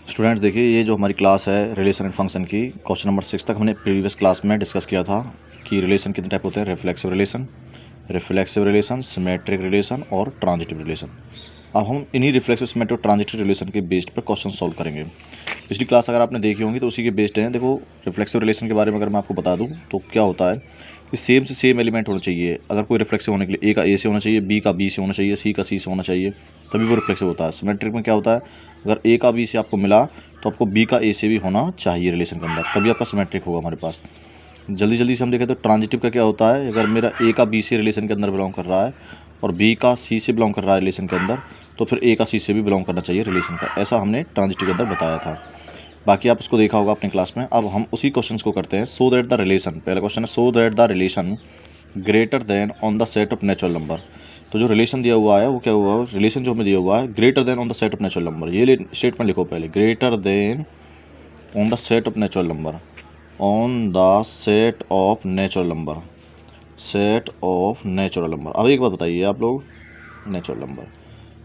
Students देखिए, ये जो हमारी क्लास है रिलेशन एंड फंक्शन की, क्वेश्चन नंबर 6 तक हमने प्रीवियस क्लास में डिस्कस किया था कि रिलेशन कितने टाइप होते हैं। रिफ्लेक्सिव रिलेशन, सिमेट्रिक रिलेशन और ट्रांजिटिव रिलेशन। अब हम इन्हीं रिफ्लेक्सिव, सिमेट्रिक और ट्रांजिटिव रिलेशन के बेस्ड पर क्वेश्चन सॉल्व करेंगे। पिछली क्लास अगर आपने देखी होंगी तो उसी के बेस्ड हैं। देखो, रिफ्लेक्सिव रिलेशन के बारे में अगर मैं आपको बता दूं तो क्या होता है कि सेम से सेम एलिमेंट होना चाहिए। अगर कोई रिफ्लेक्सिव होने के लिए ए का ए से होना चाहिए, बी का बी से होना चाहिए, सी का सी से होना चाहिए, तभी वो रिफ्लेक्सिव होता है। सिमेट्रिक में क्या होता है, अगर ए का बी से आपको मिला तो आपको बी का ए से भी होना चाहिए रिलेशन के अंदर, तभी आपका सिमेट्रिक होगा हमारे पास। जल्दी जल्दी से हम देखें तो ट्रांजिटिव का क्या होता है, अगर मेरा ए का बी से रिलेशन के अंदर बिलोंग कर रहा है और बी का सी से बिलोंग कर रहा है रिलेशन के अंदर, तो फिर ए का सी से भी बिलोंग करना चाहिए रिलेशन का। ऐसा हमने ट्रांजिटिव के अंदर बताया था। बाकी आप उसको देखा होगा अपनी क्लास में। अब हम उसी क्वेश्चन को करते हैं। सो दैट द रिलेशन, पहला क्वेश्चन है सो that the relation greater than on the set of natural number. तो जो रिलेशन दिया हुआ है वो क्या हुआ, रिलेशन जो हमें दिया हुआ है greater than on the set of natural number. ये स्टेटमेंट लिखो पहले, greater than on the set of natural number, on the set of natural number, set of natural number. अब एक बात बताइए आप लोग, नेचुरल नंबर,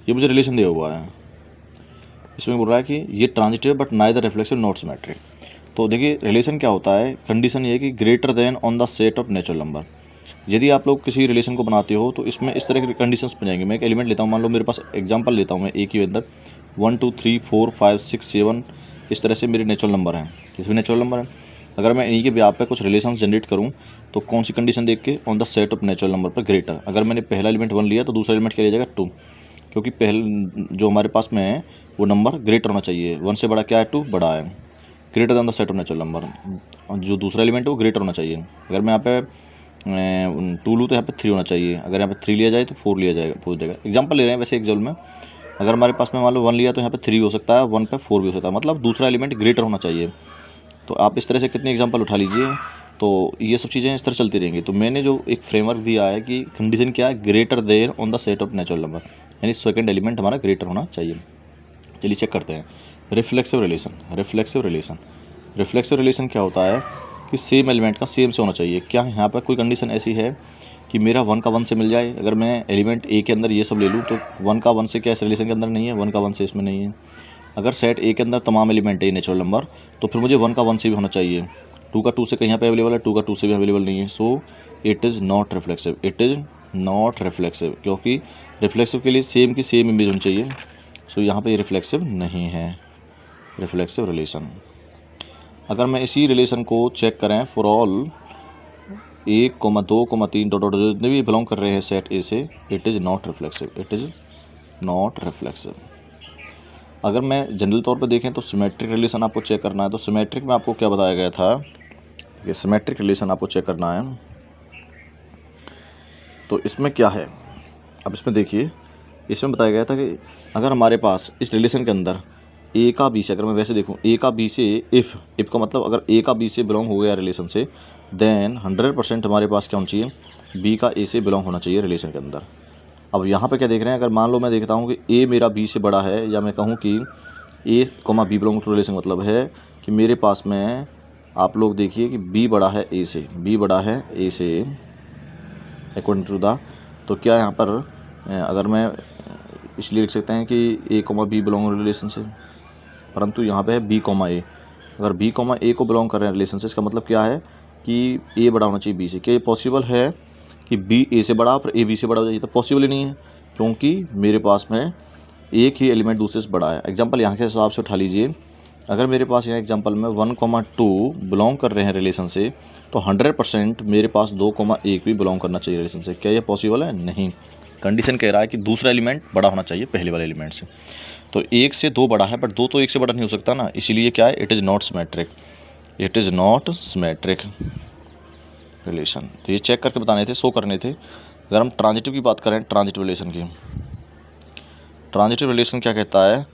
ये मुझे रिलेशन दिया हुआ है, इसमें बोल रहा है कि ये transitive but neither reflexive not symmetric. तो देखिए रिलेशन क्या होता है, कंडीशन ये है कि greater than on the set of natural number. यदि आप लोग किसी रिलेशन को बनाते हो तो इसमें इस तरह की कंडीशंस बन जाएंगे। मैं एक एलिमेंट लेता हूँ, मान लो मेरे पास एग्जांपल लेता हूँ मैं ए के अंदर 1 2 3 4 5 6 7 इस तरह से मेरे नेचुरल नंबर हैं, इसमें नेचुरल नंबर हैं। अगर मैं इन्हीं के ब्याह पे कुछ रिलेशन जनरेट करूँ तो कौन सी कंडीशन देख के, on the set of natural number पर ग्रेटर। अगर मैंने पहला एलिमेंट 1 लिया तो दूसरा एलिमेंट क्या लिया जाएगा 2, क्योंकि पहले जो हमारे पास में है वो नंबर ग्रेटर होना चाहिए। 1 से बड़ा क्या है, 2 बड़ा है, greater than the set of natural number. जो दूसरा एलिमेंट है वो ग्रेटर होना चाहिए। अगर मैं यहाँ पे 2 लूँ तो यहाँ पे 3 होना चाहिए, अगर यहाँ पे 3 लिया जाए तो 4 लिया जाएगा, पूछ जाएगा। एग्जाम्पल ले रहे हैं वैसे एग्जाम्पल में। अगर हमारे पास में मान लो 1 लिया तो यहाँ पे 3 हो सकता है, 1 पे 4 भी हो सकता है, मतलब दूसरा एलिमेंट ग्रेटर होना चाहिए। तो आप इस तरह से कितने एग्जाम्पल उठा लीजिए, तो ये सब चीज़ें इस तरह चलती रहेंगी। तो मैंने जो एक फ्रेमवर्क दिया है कि कंडीशन क्या है, greater than on the set of natural number, यानी सेकंड एलिमेंट हमारा ग्रेटर होना चाहिए। चलिए चेक करते हैं। रिफ्लेक्सिव रिलेशन, रिफ्लेक्सिव रिलेशन क्या होता है कि सेम एलिमेंट का सेम से होना चाहिए। क्या यहाँ पर कोई कंडीशन ऐसी है कि मेरा 1 का 1 से मिल जाए। अगर मैं एलिमेंट ए के अंदर ये सब ले लूँ तो 1 का 1 से क्या इस रिलेशन के अंदर नहीं है, 1 का 1 से इसमें नहीं है। अगर सेट ए के अंदर तमाम एलिमेंट है नेचुरल नंबर, तो फिर मुझे 1 का 1 से भी होना चाहिए। 2 का 2 से कहीं पे अवेलेबल है, 2 का 2 से भी अवेलेबल नहीं है। सो it is not reflexive, it is not reflexive, क्योंकि रिफ्लेक्सिव के लिए सेम की सेम इमेज होनी चाहिए। सो यहाँ पे रिफ्लेक्सिव नहीं है, रिफ्लेक्सिव रिलेशन। अगर मैं इसी रिलेशन को चेक करें फॉर ऑल 1, 2, 3 डॉट डॉट जितने भी बिलोंग कर रहे हैं सेट ए से, it is not reflexive, it is not reflexive. अगर मैं जनरल तौर पे देखें तो सिमेट्रिक रिलेशन आपको चेक करना है। तो सिमेट्रिक में आपको क्या बताया गया था कि सिमेट्रिक रिलेशन आपको चेक करना है। तो इसमें क्या है, अब इसमें देखिए, इसमें बताया गया था कि अगर हमारे पास इस रिलेशन के अंदर ए का बी से, अगर मैं वैसे देखूं ए का बी से, इफ़ का मतलब अगर ए का बी से बिलोंग हो गया रिलेशन से, देन 100% हमारे पास क्या होना चाहिए, बी का ए से बिलोंग होना चाहिए रिलेशन के अंदर। अब यहाँ पे क्या देख रहे हैं, अगर मान लो मैं देखता हूँ कि ए मेरा बी से बड़ा है, या मैं कहूँ कि A comma B belong to relation, मतलब है कि मेरे पास में आप लोग देखिए कि बी बड़ा है ए से, बी बड़ा है ए से अकॉर्डिंग टू द, तो क्या यहाँ पर अगर मैं इसलिए लिख सकते हैं कि A comma B belong relation से, परंतु यहाँ पे है बी कॉमा ए। अगर बी कॉमा ए को बिलोंग कर रहे हैं रिलेशन से, इसका मतलब क्या है कि ए बड़ा होना चाहिए बी से। क्या ये पॉसिबल है कि बी ए से बड़ा पर ए बी से बड़ा हो जाए? तो पॉसिबल ही नहीं है, क्योंकि मेरे पास में एक ही एलिमेंट दूसरे से बड़ा है। एग्जांपल यहाँ के हिसाब से उठा लीजिए। अगर मेरे पास यहाँ एग्जांपल में 1, 2 बिलोंग कर रहे हैं रिलेशन से, तो 100% मेरे पास 2, 1 भी बिलोंग करना चाहिए रिलेशन से। क्या ये पॉसिबल है? नहीं। कंडीशन कह रहा है कि दूसरा एलिमेंट बड़ा होना चाहिए पहले वाले एलिमेंट से। तो 1 से 2 बड़ा है, बट 2 तो 1 से बड़ा नहीं हो सकता ना, इसीलिए क्या है, it is not symmetric, it is not symmetric relation. तो ये चेक करके बताने थे, शो करने थे। अगर हम ट्रांजिटिव की बात करें, ट्रांजिटिव रिलेशन की, ट्रांजिटिव रिलेशन क्या कहता है,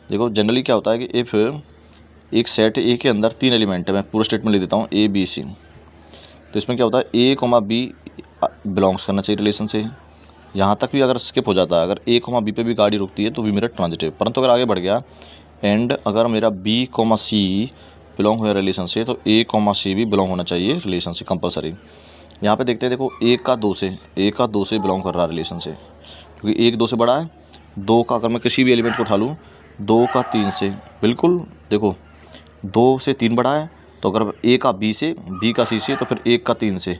देखो जनरली क्या होता है कि इफ़ एक सेट ए के अंदर 3 एलिमेंट है, मैं पूरा स्टेटमेंट ले देता हूँ ए बी सी, तो इसमें क्या होता है ए कॉमा बी बिलोंग्स करना चाहिए रिलेशन से। यहाँ तक भी अगर स्किप हो जाता है, अगर ए कॉमा बी पे भी गाड़ी रुकती है तो भी मेरा ट्रांजिटिव। परंतु अगर आगे बढ़ गया एंड अगर मेरा बी कॉमा सी बिलोंग हुआ रिलेशन से, तो ए कॉमा सी भी बिलोंग होना चाहिए रिलेशन से कंपलसरी। यहाँ पे देखते हैं, देखो 1 का 2 से बिलोंग कर रहा है रिलेशन से, क्योंकि 1 2 से बड़ा है। 2 का अगर मैं किसी भी एलिमेंट को उठा लूँ 2 का 3 से, बिल्कुल देखो 2 से 3 बड़ा है, तो अगर ए का बी से, बी का सी से, तो फिर 1 का 3 से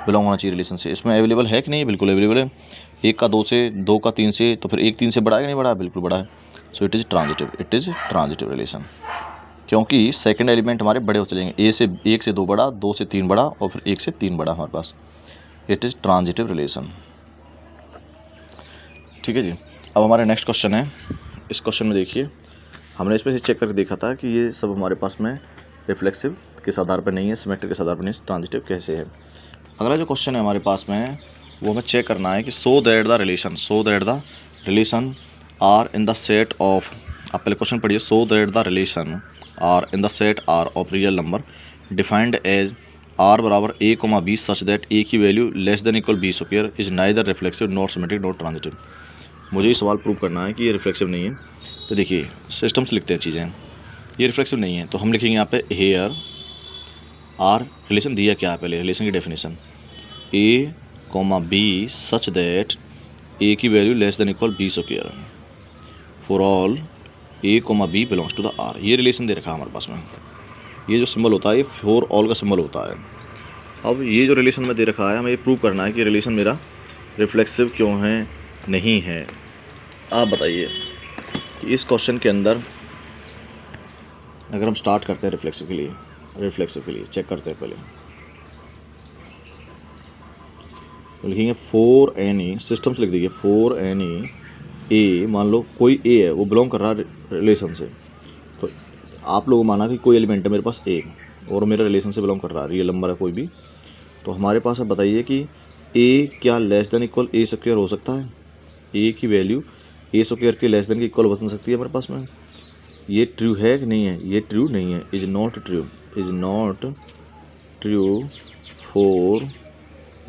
बिलोंग होना चाहिए रिलेशन से। इसमें अवेलेबल है कि नहीं? बिल्कुल अवेलेबल है। 1 का 2 से, 2 का 3 से, तो फिर 1 3 से बड़ा है कि नहीं बड़ा है? बिल्कुल बड़ा है। सो it is transitive, it is transitive relation, क्योंकि सेकंड एलिमेंट हमारे बड़े हो चलेंगे। ए से 1 से 2 बड़ा, 2 से 3 बड़ा और फिर 1 से 3 बड़ा हमारे पास। It is transitive relation. ठीक है जी। अब हमारा नेक्स्ट क्वेश्चन है। इस क्वेश्चन में देखिए, हमने इसमें से चेक करके देखा था कि ये सब हमारे पास में रिफ्लेक्सिव किस आधार पर नहीं है, सिमेट्रिक किस आधार पर नहीं है, ट्रांजिटिव कैसे है। अगला जो क्वेश्चन है हमारे पास में, वो हमें चेक करना है कि so that the relation R in the set of, आप पहले क्वेश्चन पढ़िए, so that the relation R in the set R of real number defined as R बराबर A comma B such that A की value less than equal B square is neither reflexive not symmetric not transitive. मुझे ये सवाल prove करना है कि ये reflexive नहीं है। तो देखिए सिस्टम से लिखते हैं चीज़ें, ये रिफ्लेक्सिव नहीं है तो हम लिखेंगे यहाँ पे हेयर आर, रिलेशन दिया क्या है पहले, रिलेशन की definition, A comma B such that A की value less than equal B square for all A comma B belongs to the R. ये रिलेशन दे रखा है हमारे पास में। ये जो सिंबल होता है ये फॉर ऑल का सिंबल होता है। अब ये जो रिलेशन में दे रखा है, हमें ये प्रूव करना है कि रिलेशन मेरा रिफ्लेक्सिव क्यों है, नहीं है। आप बताइए कि इस क्वेश्चन के अंदर अगर हम स्टार्ट करते हैं रिफ्लेक्सिव के लिए चेक करते हैं पहले, तो लिखेंगे फॉर एनी, सिस्टम से लिख दीजिए फॉर एनी ए, मान लो कोई ए है वो बिलोंग कर रहा है रिलेशन से, तो आप लोगों माना कि कोई एलिमेंट है मेरे पास ए और मेरा रिलेशन से बिलोंग कर रहा है, रियल नंबर है कोई भी, तो हमारे पास अब बताइए कि ए क्या लेस देन इक्वल ए स्क्वायर हो सकता है? ए की वैल्यू ए स्क्वायर के लेस देन के इक्वल बन सकती है हमारे पास में। ये ट्रू है कि नहीं है? ये ट्रू नहीं है, इज नॉट ट्रू फॉर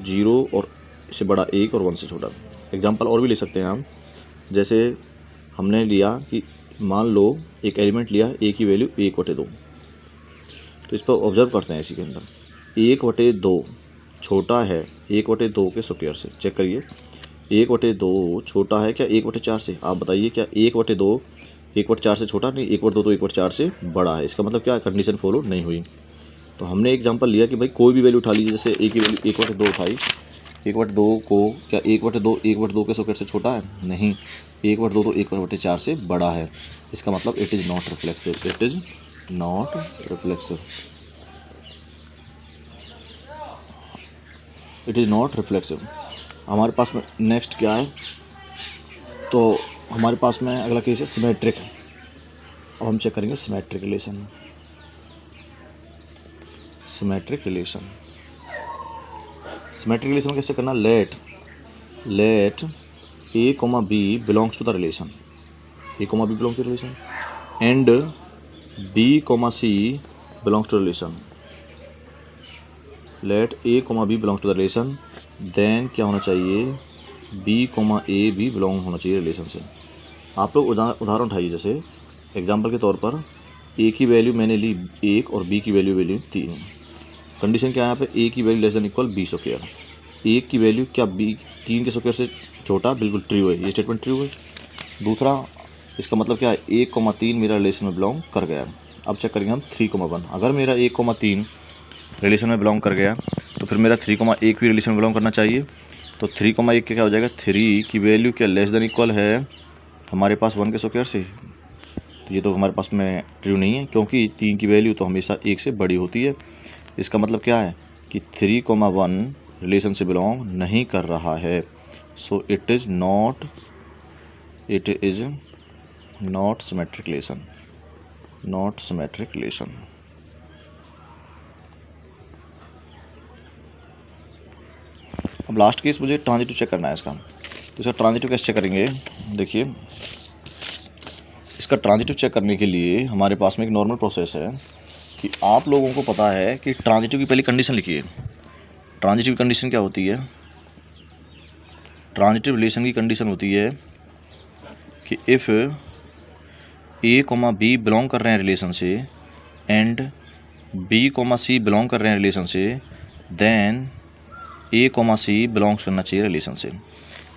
0 और से बड़ा 1 और 1 से छोटा। एग्जांपल और भी ले सकते हैं हम, जैसे हमने लिया कि मान लो एक एलिमेंट लिया ए की वैल्यू 1/2, तो इस पर ऑब्जर्व करते हैं इसी के अंदर 1/2 छोटा है 1/2 के स्क्वायर से। चेक करिए 1/2 छोटा है क्या 1/4 से? आप बताइए क्या 1/2 1/4 से छोटा? नहीं, 1/2 तो 1/4 से बड़ा है। इसका मतलब क्या, कंडीशन फॉलो नहीं हुई। तो हमने एग्जांपल लिया कि भाई कोई भी वैल्यू उठा लीजिए, जैसे ए की वैल्यू 1/2 उठाई, 1/2 को क्या 1/2 के स्क्वायर से छोटा है? नहीं, 1/2 तो 1/4 से बड़ा है। इसका मतलब it is not reflexive, it is not reflexive, it is not reflexive. हमारे पास में नेक्स्ट क्या है, तो हमारे पास में अगला केस है सिमेट्रिक। अब हम चेक करेंगे सिमेट्रिक रिलेशन। सिमेट्रिक रिलेशन कैसे करना, let A comma B belongs to the relation, A comma B belong to relation and B comma C belongs to relation. Let A comma B belongs to the relation, then क्या होना चाहिए, B comma ए भी belong होना चाहिए relation से। आप लोग उदाहरण उठाइए, जैसे एग्जांपल के तौर पर ए की वैल्यू मैंने ली 1 और बी की वैल्यू 3। कंडीशन क्या है यहाँ पे, ए की value less than equal B square. A की वैल्यू क्या बी 3 के स्क्वायर से छोटा? बिल्कुल ट्रू है, ये स्टेटमेंट ट्रू है। दूसरा इसका मतलब क्या है, 1,3 मेरा रिलेशन में बिलोंग कर गया। अब चेक करेंगे हम 3,1। अगर मेरा 1,3 रिलेशन में बिलोंग कर गया तो फिर मेरा 3,1 भी रिलेशन में बिलोंग करना चाहिए। तो 3,1 क्या हो जाएगा, 3 की वैल्यू क्या लेस देन इक्वल है हमारे पास 1 के स्क्वायर से। तो ये तो हमारे पास में ट्रू नहीं है, क्योंकि 3 की वैल्यू तो हमेशा 1 से बड़ी होती है। इसका मतलब क्या है कि 3,1 रिलेशन से बिलोंग नहीं कर रहा है। सो it is not symmetric relation, not symmetric relation. अब लास्ट केस मुझे ट्रांजिटिव चेक करना है इसका, तो इसका ट्रांजिटिव कैसे चेक करेंगे, देखिए इसका ट्रांजिटिव चेक करने के लिए हमारे पास में एक नॉर्मल प्रोसेस है कि आप लोगों को पता है कि ट्रांजिटिव की पहली कंडीशन लिखिए। ट्रांजिटिव कंडीशन क्या होती है, ट्रांजिटिव रिलेशन की कंडीशन होती है कि if A comma B belong कर रहे हैं रिलेशन से and B comma C belong कर रहे हैं रिलेशन से, then A comma C belongs करना चाहिए रिलेशन से।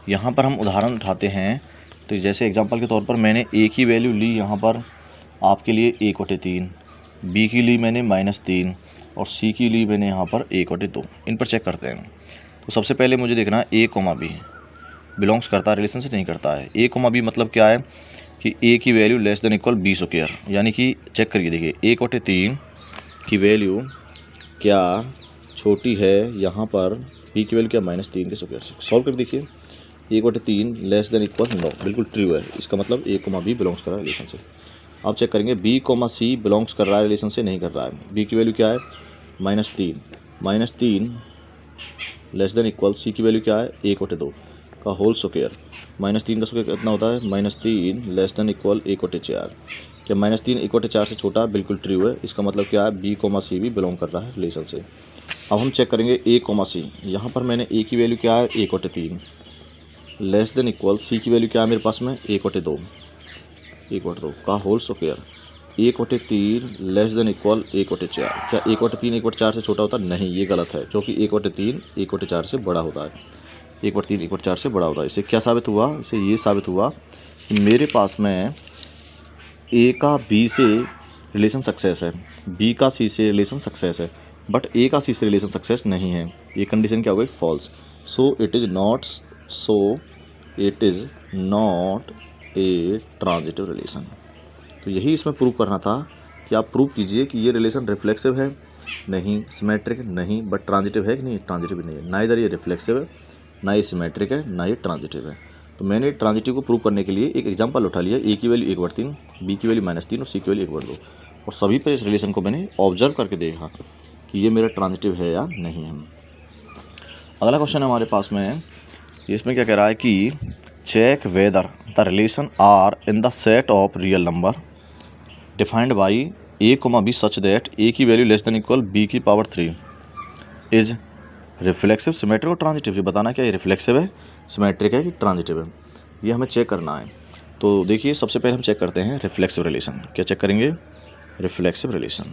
यहाँ पर हम उदाहरण उठाते हैं तो जैसे एग्जांपल के तौर पर मैंने ए की वैल्यू ली यहाँ पर आपके लिए 1/3, बी की ली मैंने -3 और सी की ली मैंने यहाँ पर 1/2। इन पर चेक करते हैं। तो सबसे पहले मुझे देखना है ए कोमा बी बिलोंग्स करता है रिलेशन से नहीं करता है। ए कोमा बी मतलब क्या है कि ए की value less than equal B square, यानी कि चेक करिए, देखिए 1/3 की वैल्यू क्या छोटी है यहाँ पर, बी की वैल्यू क्या -3 के स्क्वायर से। सॉल्व कर देखिए, 1/3 लेस देन इक्वल नो, बिल्कुल ट्रू है। इसका मतलब ए कोमा बी बिलोंग्स कर रहा है रिलेशन से। अब चेक करेंगे बी कोमा सी बिलोंग्स कर रहा है रिलेशन से, नहीं कर रहा है। बी की वैल्यू क्या है -3 लेस देन इक्वल सी की वैल्यू क्या है 1/2 का होल स्क्वायर। -3 का स्क्वायर कितना होता है -3 लेस देन इक्वल 1/4। क्या -3 1/4 से छोटा, बिल्कुल ट्रू है। इसका मतलब क्या है बी कोमा सी भी बिलोंग कर रहा है रिलेशन से। अब हम चेक करेंगे ए कोमा सी। यहाँ पर मैंने ए की वैल्यू क्या है 1/3 लेस देन इक्वल सी की वैल्यू क्या है मेरे पास में 1/2 का whole square. 1/3 less than equal 1/4। क्या 1/3 1/4 से छोटा होता है? नहीं, ये गलत है, क्योंकि 1/3 1/4 से बड़ा होता है। 1/3 1/4 से बड़ा होता है। इससे क्या साबित हुआ? इससे ये साबित हुआ कि मेरे पास में ए का बी से रिलेशन सक्सेस है, बी का सी से रिलेशन सक्सेस है, बट ए का सी से रिलेशन सक्सेस नहीं है। ये कंडीशन क्या हो गई? False. So it is not a transitive relation. तो यही इसमें प्रूव करना था कि आप प्रूव कीजिए कि ये रिलेशन रिफ्लेक्सिव है, नहीं, सिमेट्रिक नहीं, बट ट्रांजिटिव है कि नहीं? ट्रांजिटिव भी नहीं है। ना इधर ये रिफ्लेक्सिव है, ना ये सिमेट्रिक है, ना ये ट्रांजिटिव है। तो मैंने ट्रांजिटिव को प्रूव करने के लिए एक एग्जांपल उठा लिया। ए की वैल्यू 1/3, बी की वैल्यू -3 और सी की वैल्यू 1/2, और सभी पे इस रिलेशन को मैंने ऑब्जर्व करके देखा कि ये मेरा ट्रांजिटिव है या नहीं है। अगला क्वेश्चन है हमारे पास में, इसमें क्या कह रहा है कि check whether the relation R in the set of real number defined by A comma B such that A की value less than equal B की पावर 3 इज रिफ्लेक्सिव, सिमेट्रिक और ट्रांजिटिव। ये बताना क्या ये रिफ्लेक्सिव है, सिमेट्रिक है कि ट्रांजिटिव है, ये हमें चेक करना है। तो देखिए सबसे पहले हम चेक करते हैं रिफ्लेक्सिव रिलेशन। क्या चेक करेंगे? Reflexive relation.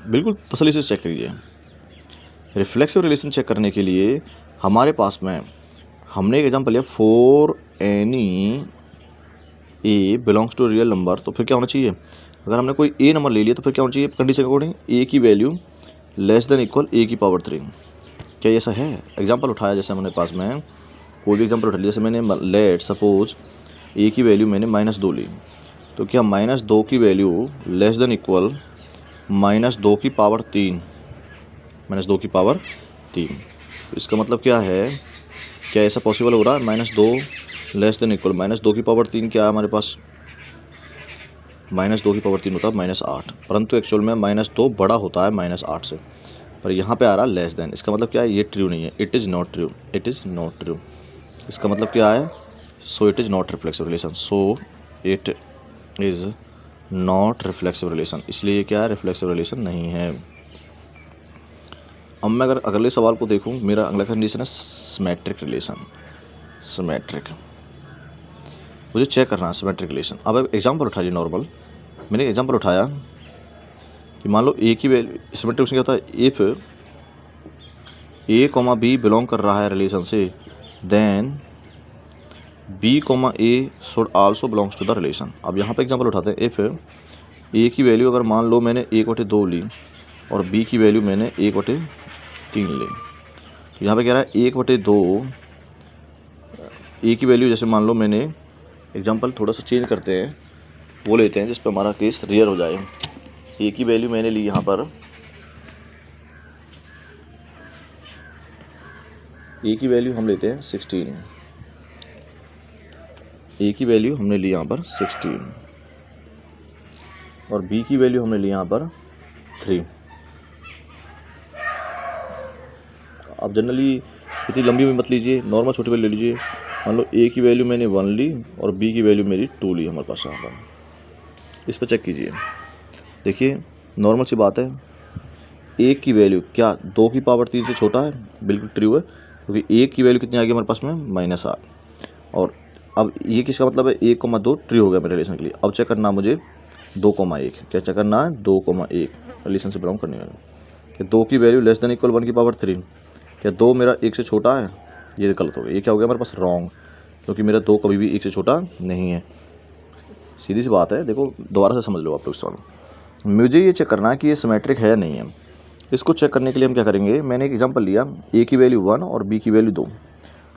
बिल्कुल तसल्ली से चेक करिए। रिफ्लेक्सिव रिलेशन चेक करने के लिए हमारे पास में हमने एक एग्जाम्पल लिया, for any A belongs to real number. तो फिर क्या होना चाहिए? अगर हमने कोई ए नंबर ले लिया तो फिर क्या होना चाहिए कंडीशन अकॉर्डिंग? ए की value less than equal A की पावर 3। क्या ऐसा है? एग्जांपल उठाया, जैसे हमारे पास में कोई भी एग्जांपल उठा लिया, जैसे मैंने लेट सपोज ए की वैल्यू मैंने -2 ली, तो क्या -2 की वैल्यू लेस देन इक्वल -2 की पावर 3, -2 की पावर 3। तो इसका मतलब क्या है? क्या ऐसा पॉसिबल हो रहा है? -2 लेस देन इक्वल -2 की पावर 3 क्या है हमारे पास? -2 की पावर 3 होता है -8, परंतु एक्चुअल में -2 बड़ा होता है -8 से, पर यहाँ पे आ रहा है लेस देन। इसका मतलब क्या है? ये ट्रू नहीं है, it is not true, it is not true. इसका मतलब क्या है? सो it is not reflexive relation, so it is not reflexive relation. इसलिए ये क्या है? रिफ्लेक्सिव रिलेशन नहीं है। अब मैं अगर अगले सवाल को देखूँ, मेरा अगला कंडीशन है सिमेट्रिक रिलेशन। सिमेट्रिक मुझे चेक करना है सिमेट्रिक रिलेशन। अब एग्जांपल उठा लिया नॉर्मल, मैंने एग्जांपल उठाया कि मान लो ए की वैल्यू, सिमेट्रिक रिलेशन क्या होता है? If A comma B belong कर रहा है रिलेशन से, then B comma A should also belongs to the relation. अब यहाँ पे एग्जांपल उठाते हैं, इफ़ ए की वैल्यू अगर मान लो मैंने 1/2 ली और बी की वैल्यू मैंने 1/3 ली, तो यहाँ पे कह रहा है 1/2 ए की वैल्यू, जैसे मान लो मैंने एग्जांपल थोड़ा सा चेंज करते हैं, वो लेते हैं जिस पर हमारा केस रियल हो जाए। ए की वैल्यू मैंने ली यहाँ पर, ए की वैल्यू हम लेते हैं 16, ए की वैल्यू हमने ली यहाँ पर 16 और बी की वैल्यू हमने ली यहाँ पर 3। अब जनरली इतनी लंबी में मत लीजिए, नॉर्मल छोटी वैल्यू ले लीजिए। मान लो ए की वैल्यू मैंने 1 ली और बी की वैल्यू मेरी 2 ली हमारे पास यहाँ पर। इस पर चेक कीजिए, देखिए नॉर्मल सी बात है, ए की वैल्यू क्या 2 की पावर 3 से छोटा है? बिल्कुल ट्रू है, क्योंकि ए की वैल्यू कितनी आ गई हमारे पास में? -8। और अब ये किसका मतलब है? 1,2 ट्रू हो गया मेरे रिलेशन के लिए। अब चेक करना मुझे 2,1। क्या चेक करना है? 2,1 रिलेशन से बिलोंग करने वाला। कि 2 की वैल्यू लेस देन इक्वल 1 की पावर 3। क्या 2 मेरा 1 से छोटा है? ये गलत हो गया। ये क्या हो गया हमारे पास? रॉन्ग। क्योंकि मेरा 2 कभी भी 1 से छोटा नहीं है। सीधी सी बात है, देखो दोबारा से समझ लो आप लोग सवाल। मुझे ये चेक करना है कि ये सिमेट्रिक है या नहीं है। इसको चेक करने के लिए हम क्या करेंगे, मैंने एक एग्जांपल लिया, ए की वैल्यू 1 और बी की वैल्यू 2।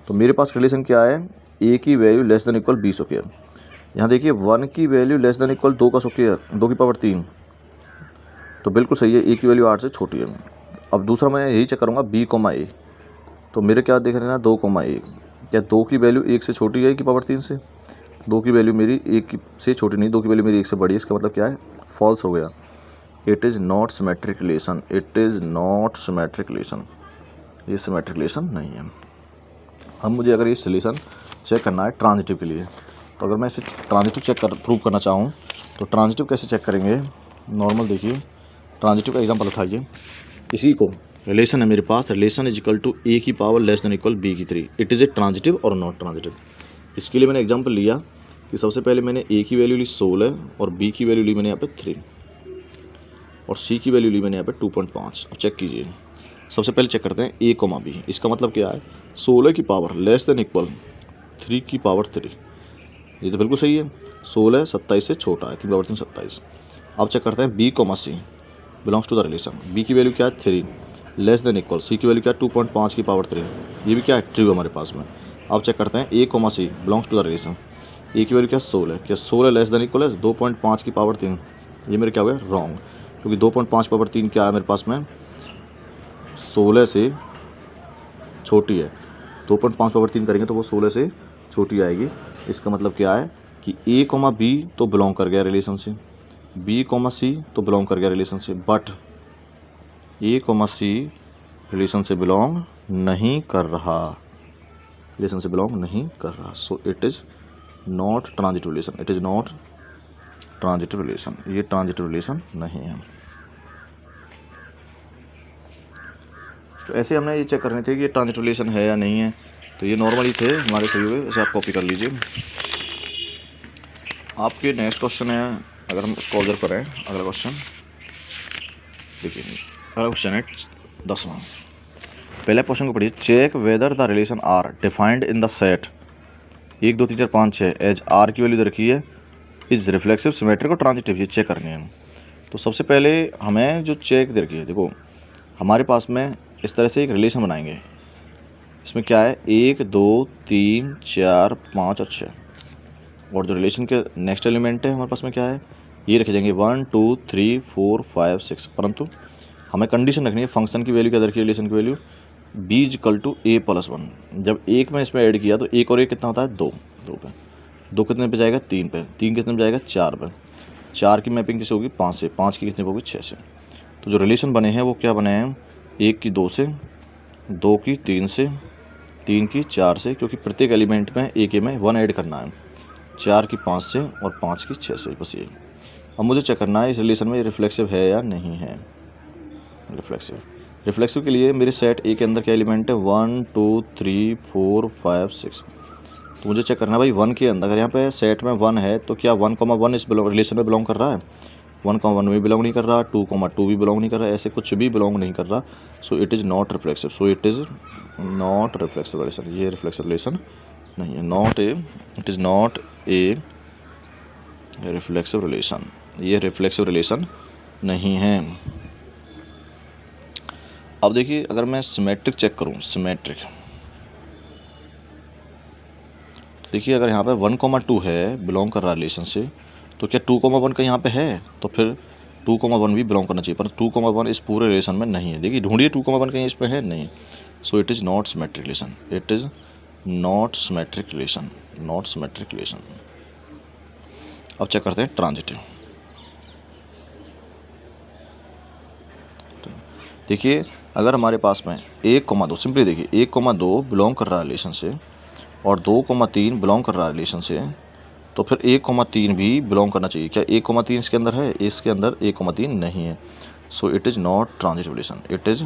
तो मेरे पास रिलेशन क्या है, ए की value less than equal B square. यहाँ देखिए 1 की वैल्यू लेस देन इक्वल 2 का स्क्वायर, 2 की पावर 3, तो बिल्कुल सही है, ए की वैल्यू 8 से छोटी है। अब दूसरा मैं यही चेक करूँगा बी कोमा ए, तो मेरे क्या देख रहे हैं 2 कोमा ए, क्या 2 की वैल्यू 1 से छोटी है ए की पावर 3 से? 2 की वैल्यू मेरी 1 से छोटी नहीं, 2 की वैल्यू मेरी 1 से बड़ी है, इसका मतलब क्या है, फॉल्स हो गया। It is not symmetric relation, it is not symmetric relation, ये सिमेट्रिक रिलेशन नहीं है। अब मुझे अगर ये रिलेशन चेक करना है ट्रांजिटिव के लिए, तो अगर मैं इसे ट्रांजिटिव प्रूव करना चाहूँ तो ट्रांजिटिव कैसे चेक करेंगे। नॉर्मल देखिए, ट्रांजिटिव का एग्जांपल उठाइए, इसी को रिलेशन है मेरे पास, relation is equal to A की power less than equal B की 3, इट इज़ ए ट्रांजिटिव और नॉट ट्रांजिटिव। इसके लिए मैंने एग्जांपल लिया कि सबसे पहले मैंने ए की वैल्यू ली 16 और बी की वैल्यू ली मैंने यहाँ पे 3 और सी की वैल्यू ली मैंने यहाँ पे 2.5। अब चेक कीजिए, सबसे पहले चेक करते हैं ए कोमा बी। इसका मतलब क्या है, 16 की पावर लेस देन इक्वल 3 की पावर 3, ये तो बिल्कुल सही है। 16 27 से छोटा है, 3 पावर 3 27। अब चेक करते हैं B comma C belongs to the relation. B की वैल्यू क्या है 3 लेस देन इक्वल, सी की वैल्यू क्या है 2.5 की पावर 3, ये भी क्या है ट्रू हमारे पास में। अब चेक करते हैं A comma C belongs to the relation. A की वैल्यू क्या 16, क्या 16 लेस देन इक्वल है 2.5 की पावर 3, ये मेरे क्या हो गया रॉन्ग, क्योंकि 2.5 पावर 3 क्या है मेरे पास में 16 से छोटी है। 2.5 पावर 3 करेंगे तो वो 16 से छोटी आएगी। इसका मतलब क्या है कि ए कोमा बी तो बिलोंग कर गया रिलेशन से, बी कोमा सी तो बिलोंग कर गया रिलेशन से, but a comma c relation से बिलोंग नहीं कर रहा, रिलेशन से बिलोंग नहीं कर रहा। So it is not transitive relation, it is not transitive relation, ये ट्रांजिटिव रिलेशन नहीं है। तो ऐसे हमने ये चेक करने थे कि ये ट्रांजिटिव रिलेशन है या नहीं है। तो ये नॉर्मली थे हमारे सभी हुए, इसे आप कॉपी कर लीजिए। आपके नेक्स्ट क्वेश्चन है, अगर हम उसको ऑब्जर्व करें, अगला क्वेश्चन देखिए, अगला क्वेश्चन है 10वां। पहले क्वेश्चन को पढ़िए, check whether the relation are defined in the set 1 2 3 4 5 6 as R की वैल्यू रखी है इज रिफ्लेक्सिव सिमेट्रिक और ट्रांजिटिव, ये चेक करनी है। तो सबसे पहले हमें जो चेक दे रखी है, देखो हमारे पास में इस तरह से एक रिलेशन बनाएंगे, इसमें क्या है 1 2 3 4 5 और 6, और जो रिलेशन के नेक्स्ट एलिमेंट है हमारे पास में क्या है, ये रखे जाएंगे 1 2 3 4 5 6। परंतु हमें कंडीशन रखनी है, फंक्शन की वैल्यू क्या रखी है, रिलेशन की value b equal to a plus 1। जब एक में इसमें ऐड किया तो एक और एक कितना होता है 2, 2 पे 2 कितने पे जाएगा 3 पे, 3 कितने पे जाएगा 4 पे, 4 की मैपिंग किससे होगी 5 से, 5 की कितने पे होगी 6 से। तो जो रिलेशन बने हैं वो क्या बने हैं, 1 की 2 से, 2 की 3 से, 3 की 4 से, क्योंकि प्रत्येक एलिमेंट में एक में 1 ऐड करना है, 4 की 5 से और 5 की 6 से, बस ये। अब मुझे चेक करना है इस रिलेशन में रिफ्लेक्सिव है या नहीं है। रिफ्लेक्सिव के लिए मेरे सेट ए के अंदर क्या एलिमेंट है 1 2 3 4 5 6। तो मुझे चेक करना है भाई 1 के अंदर, अगर यहाँ पे सेट में 1 है तो क्या 1,1 इस रिलेशन में बिलोंग कर रहा है, 1,1 भी बिलोंग नहीं कर रहा, 2,2 भी बिलोंग नहीं कर रहा, ऐसे कुछ भी बिलोंग नहीं कर रहा। So it is not reflexive, so it is not reflexive relation, ये रिफ्लेक्सिव रिलेशन नहीं है, not a, it is not a reflexive relation, ये रिफ्लेक्सिव रिलेशन नहीं है। अब देखिए अगर मैं सिमेट्रिक चेक करूं, सिमेट्रिक, तो देखिए अगर यहाँ पे 1,2 है बिलोंग कर रहा है रिलेशन से, तो क्या 2,1 का यहाँ पे है, तो फिर 2,1 भी बिलोंग करना चाहिए, पर 2,1 इस पूरे रिलेशन में नहीं है। देखिए ढूंढिए 2,1 कहीं इस पे है नहीं। सो it is not symmetric relation, it is not symmetric relation, not symmetric relation. अब चेक करते हैं ट्रांजिटिव। देखिए अगर हमारे पास में 1,2, सिंपली देखिए 1,2 बिलोंग कर रहा है रिलेशन से और 2,3 बिलोंग कर रहा है रिलेशन से, तो फिर 1,3 भी बिलोंग करना चाहिए। क्या 1,3 इसके अंदर है, इसके अंदर 1,3 नहीं है। सो it is not transitive relation, it is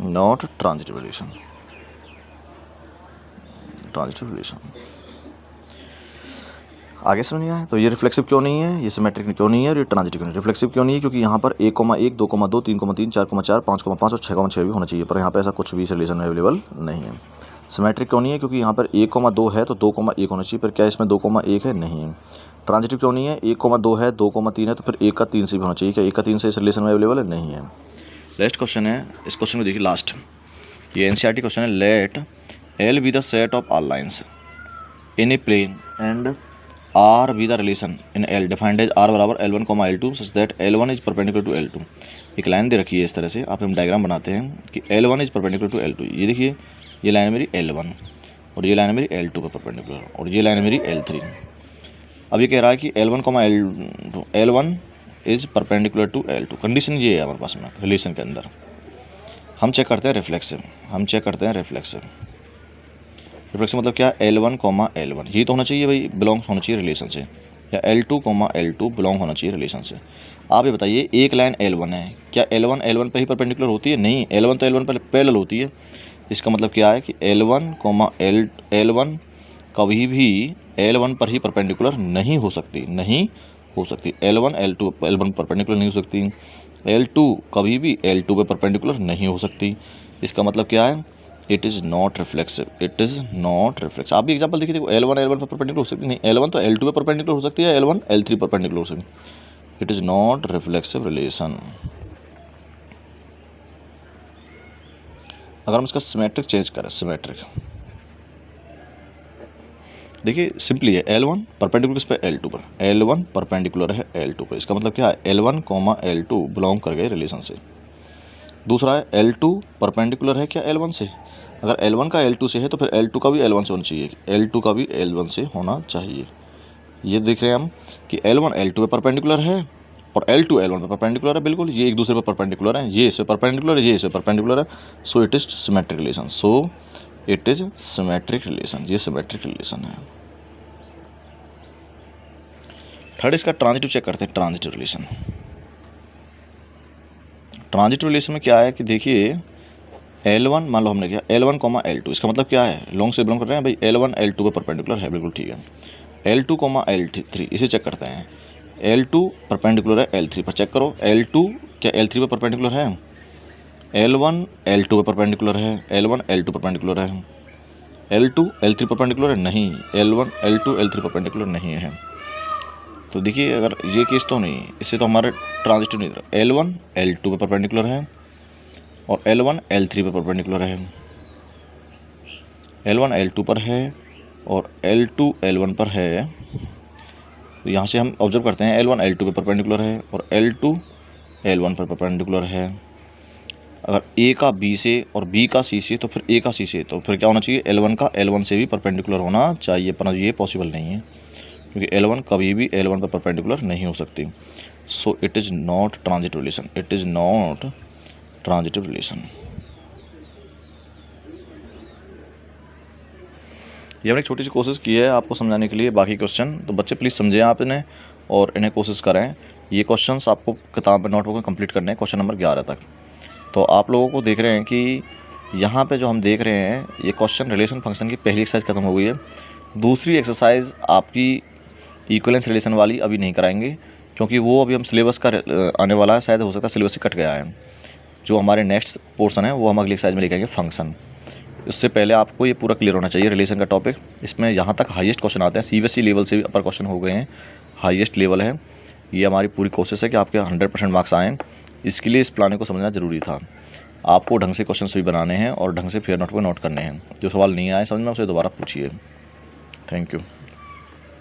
not transitive relation, transitive relation. आगे समझ नहीं आया? तो ये रिफ्लेक्सिव क्यों नहीं है, ये सिमेट्रिक क्यों नहीं है और ये ट्रांजिटिव क्यों नहीं है? रिफ्लेक्सिव क्यों नहीं है? क्योंकि यहाँ पर 1,1, 2,2, 3,3, 4,4, 5,5 और 6,6 भी होना चाहिए, पर यहाँ पे ऐसा कुछ भी इस रिलेशन में अवेलेबल नहीं है। सिमेट्रिक क्यों नहीं है? क्योंकि यहाँ पर 1,2 है तो 2,1 होना चाहिए, पर क्या इसमें 2,1 है? नहीं है। ट्रांजिटिव क्यों नहीं है? 1,2 है, 2,3 है, तो फिर 1 का 3 से भी होना चाहिए, क्या 1 का 3 से इस रिलेशन में अवेलेबल है? नहीं है। नेक्स्ट क्वेश्चन है, इस क्वेश्चन को देखिए लास्ट, ये एनसीईआरटी क्वेश्चन है। Let L be the set of all lines in a plane and R be the relation in L defined as R बराबर L1, L2 such that L1 is perpendicular to L2। एक line दे रखी है इस तरह से, आप हम diagram बनाते हैं कि L1 is perpendicular to L2। ये देखिए, ये लाइन है मेरी L1 और ये लाइन है मेरी L2 पे परपेंडिकुलर और ये लाइन है मेरी L3। अब ये कह रहा है कि L1 is perpendicular to L2। Condition ये है हमारे पास में रिलेशन के अंदर। हम चेक करते हैं रिफ्लेक्सिव, रिफ्लेक्सिव मतलब क्या? L1, L1 ये तो होना चाहिए भाई, बिलोंग होना चाहिए रिलेशन से, या L2, L2 बिलोंग होना चाहिए रिलेशन से। आप ये बताइए, एक लाइन L1 है, क्या L1 L1 पर ही परपेंडिकुलर होती है? नहीं, L1 तो L1 पर पैरेलल होती है। इसका मतलब क्या है कि L1, L1 कभी भी L1 पर ही परपेंडिकुलर नहीं हो सकती, L1 L1 परपेंडिकुलर नहीं हो सकती, L2 कभी भी L2 पे परपेंडिकुलर नहीं हो सकती। इसका मतलब क्या है? इट इज़ नॉट रिफ्लेक्सिव, आप भी एग्जांपल देखिए, देखो L1 L1 पर परपेंडिकुलर हो सकती नहीं, L1 तो L2 पे परपेंडिकुलर हो सकती है, L1 L3 परपेंडिकुलर हो सकती है। It is not reflexive relation. अगर हम इसका सिमेट्रिक चेंज करें, देखिए सिंपली है, L1 परपेंडिकुलर किस पे? L2 पर। L1 परपेंडिकुलर है L2 पे, इसका मतलब क्या है? L1, L2 बिलोंग कर गए रिलेशन से। दूसरा है L2 परपेंडिकुलर है क्या L1 से? अगर L1 का L2 से है तो फिर L2 का भी L1 से होना चाहिए, L2 का भी L1 से होना चाहिए। ये देख रहे हैं हम कि L1 L2 पे परपेंडिकुलर है और L2 L1 पे परपेंडिकुलर है, बिल्कुल ये एक दूसरे पर परपेंडिकुलर है, ये इस पे परपेंडिकुलर है, ये इस पे परपेंडिकुलर है। So it is symmetric relation, ये सिमेट्रिक रिलेशन है। थर्ड इसका ट्रांजिटिव चेक करते हैं, ट्रांजिटिव रिलेशन में क्या है कि देखिए L1 मान लो हमने किया L1, L2, इसका मतलब क्या है? लॉन्ग से बिलोंग कर रहे हैं भाई, L1 L2 पे परपेंडिकुलर है, बिल्कुल ठीक है। L2, L3 इसे चेक करते हैं। L2 परपेंडिकुलर है L3 पर, चेक करो L2 क्या L3 पे परपेंडिकुलर है? L1 L2 पे परपेंडिकुलर है, L1 L2 परपेंडिकुलर है, L2 L3 परपेंडिकुलर है? नहीं, L1 L2 L3 परपेंडिकुलर नहीं है। तो देखिए अगर ये केस तो नहीं, इससे तो हमारे ट्रांजिटिव नहीं रहा। L1 L2 पे परपेंडिकुलर है और L1 L3 पे परपेंडिकुलर है, L1 L2 पर है और L2 L1 पर है। तो यहाँ से हम ऑब्जर्व करते हैं L1 L2 पे परपेंडिकुलर है और L2 L1 पर परपेंडिकुलर है। अगर A का B से और B का C से तो फिर A का C से, तो फिर क्या होना चाहिए? L1 का L1 से भी परपेंडिकुलर होना चाहिए, पर ये पॉसिबल नहीं है क्योंकि L1 कभी भी L1 पर परपेंडिकुलर नहीं हो सकती। सो it is not transitive relation, ये हमने एक छोटी सी कोशिश की है आपको समझाने के लिए। बाकी क्वेश्चन तो बच्चे प्लीज़ समझें आप इन्हें और इन्हें कोशिश करें। ये क्वेश्चंस आपको किताब में नोटबुक में कंप्लीट करने हैं, क्वेश्चन नंबर 11 तक। तो आप लोगों को देख रहे हैं कि यहाँ पे जो हम देख रहे हैं, ये क्वेश्चन रिलेशन फंक्शन की पहली एक्सरसाइज खत्म हो गई है। दूसरी एक्सरसाइज आपकी इक्विवेलेंस रिलेशन वाली अभी नहीं कराएंगे क्योंकि वो अभी हम सिलेबस का आने वाला है, शायद हो सकता है सिलेबस से कट गया है। जो हमारे नेक्स्ट पोर्सन है वो हम अगली एक्सरसाइज में लेके आएंगे फंक्शन। इससे पहले आपको ये पूरा क्लियर होना चाहिए रिलेशन का टॉपिक। इसमें यहाँ तक हाईएस्ट क्वेश्चन आते हैं, CBSE लेवल से भी अपर क्वेश्चन हो गए हैं, हाईएस्ट लेवल है। ये हमारी पूरी कोशिश है कि आपके 100% मार्क्स आएँ। इसके लिए इस प्लानिंग को समझना ज़रूरी था। आपको ढंग से क्वेश्चन भी बनाने हैं और ढंग से फेयर नोट पर नोट करने हैं। जो सवाल नहीं आए समझ में उसे दोबारा पूछिए। Thank you.